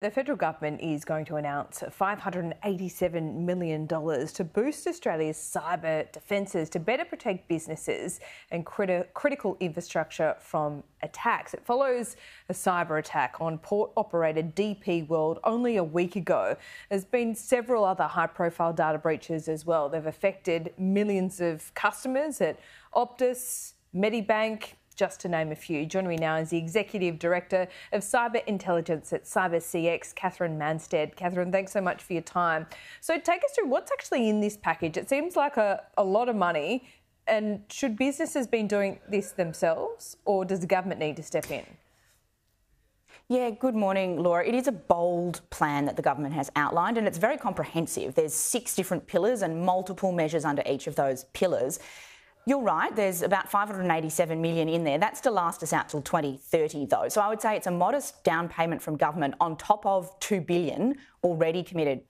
The federal government is going to announce $587 million to boost Australia's cyber defences to better protect businesses and critical infrastructure from attacks. It follows a cyber attack on port-operator DP World only a week ago. There's been several other high-profile data breaches as well. They've affected millions of customers at Optus, Medibank, just to name a few. Joining me now is the Executive Director of Cyber Intelligence at CyberCX, Katherine Mansted. Katherine, thanks so much for your time. So take us through what's actually in this package. It seems like a lot of money, and should businesses be doing this themselves, or does the government need to step in? Yeah, good morning, Laura. It is a bold plan that the government has outlined, and it's very comprehensive. There's 6 different pillars and multiple measures under each of those pillars. You're right, there's about $587 million in there. That's to last us out till 2030 though. So I would say it's a modest down payment from government on top of $2 billion already committed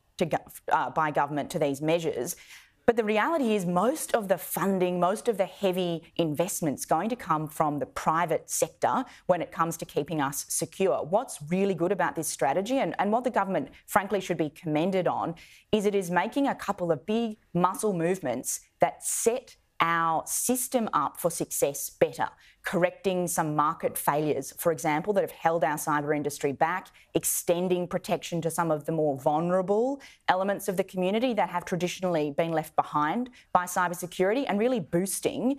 by government to these measures. But the reality is most of the funding, most of the heavy investment's going to come from the private sector when it comes to keeping us secure. What's really good about this strategy and what the government frankly should be commended on is it is making a couple of big muscle movements that set our system up for success better, correcting some market failures, for example, that have held our cyber industry back, extending protection to some of the more vulnerable elements of the community that have traditionally been left behind by cybersecurity, and really boosting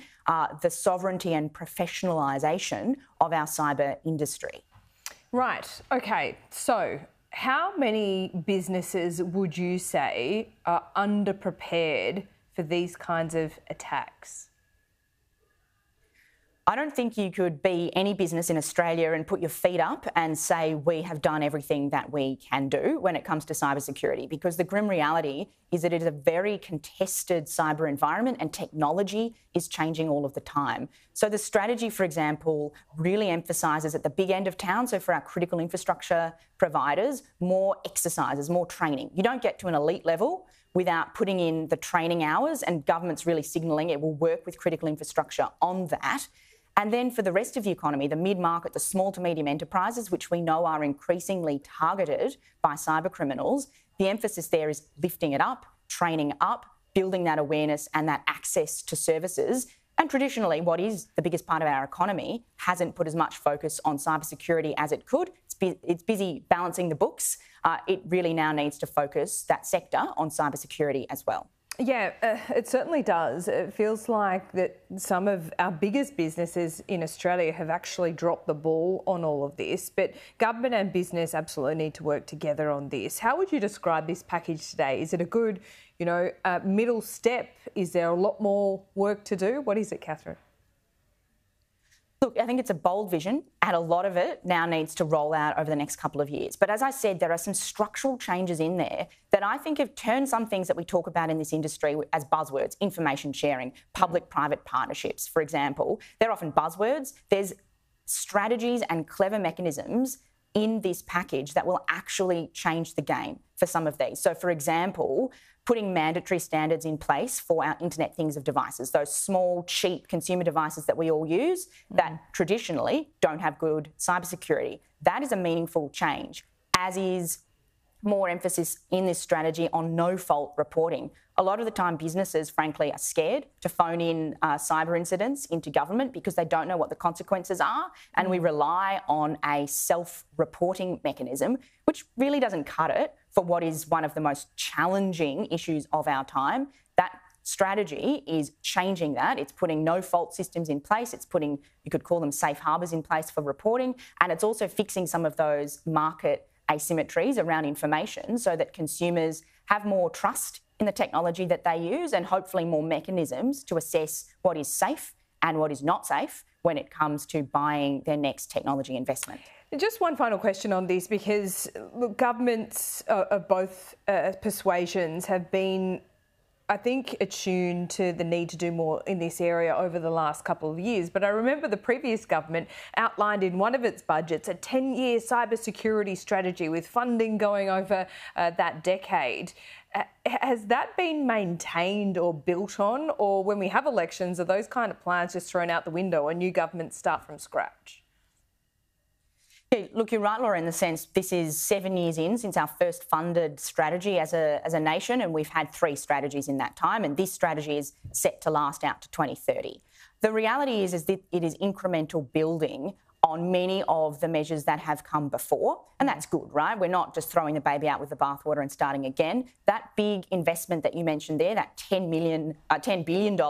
the sovereignty and professionalisation of our cyber industry. Right. Okay. So how many businesses would you say are underprepared for these kinds of attacks? I don't think you could be any business in Australia and put your feet up and say we have done everything that we can do when it comes to cybersecurity, because the grim reality is that it is a very contested cyber environment and technology is changing all of the time. So the strategy, for example, really emphasises at the big end of town, so for our critical infrastructure providers, more exercises, more training. You don't get to an elite level without putting in the training hours, and government's really signalling it will work with critical infrastructure on that. And then for the rest of the economy, the mid-market, the small to medium enterprises, which we know are increasingly targeted by cyber criminals, the emphasis there is lifting it up, training up, building that awareness and that access to services. And traditionally, what is the biggest part of our economy hasn't put as much focus on cybersecurity as it could. It's busy balancing the books. It really now needs to focus that sector on cybersecurity as well. Yeah, it certainly does. It feels like that some of our biggest businesses in Australia have actually dropped the ball on all of this, but government and business absolutely need to work together on this. How would you describe this package today? Is it a good, middle step? Is there a lot more work to do? What is it, Katherine? Look, I think it's a bold vision, and a lot of it now needs to roll out over the next couple of years. But as I said, there are some structural changes in there that I think have turned some things that we talk about in this industry as buzzwords: information sharing, public-private partnerships, for example. They're often buzzwords. There's strategies and clever mechanisms in this package that will actually change the game for some of these. So, for example, putting mandatory standards in place for our Internet Things of devices, those small, cheap consumer devices that we all use that traditionally don't have good cybersecurity. That is a meaningful change, as is more emphasis in this strategy on no-fault reporting. A lot of the time, businesses, frankly, are scared to phone in cyber incidents into government because they don't know what the consequences are, and we rely on a self-reporting mechanism, which really doesn't cut it for what is one of the most challenging issues of our time. That strategy is changing that. It's putting no-fault systems in place. It's putting, you could call them safe harbours in place for reporting, and it's also fixing some of those market asymmetries around information so that consumers have more trust in the technology that they use, and hopefully more mechanisms to assess what is safe and what is not safe when it comes to buying their next technology investment. Just one final question on this, because look, governments of both persuasions have been, I think, attuned to the need to do more in this area over the last couple of years. But I remember the previous government outlined in one of its budgets a 10-year cybersecurity strategy with funding going over that decade. Has that been maintained or built on? Or when we have elections, are those kind of plans just thrown out the window and new governments start from scratch? Yeah, look, you're right, Laura, in the sense this is 7 years in since our first funded strategy as a nation, and we've had 3 strategies in that time, and this strategy is set to last out to 2030. The reality is that it is incremental building on many of the measures that have come before, and that's good, right? We're not just throwing the baby out with the bathwater and starting again. That big investment that you mentioned there, that $10 billion,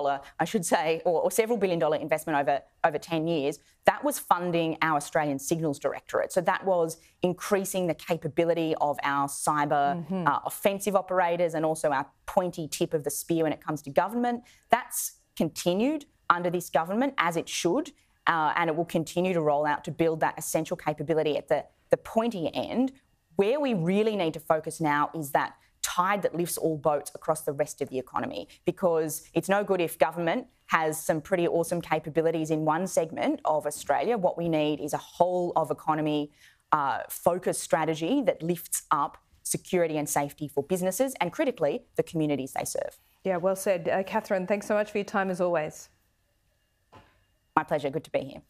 I should say, or several $billion investment over 10 years, that was funding our Australian Signals Directorate. So that was increasing the capability of our cyber offensive operators and also our pointy tip of the spear when it comes to government. That's continued under this government, as it should. And it will continue to roll out to build that essential capability at the pointy end. Where we really need to focus now is that tide that lifts all boats across the rest of the economy, because it's no good if government has some pretty awesome capabilities in one segment of Australia. What we need is a whole of economy focused strategy that lifts up security and safety for businesses and, critically, the communities they serve. Yeah, well said. Katherine, thanks so much for your time as always. My pleasure. Good to be here.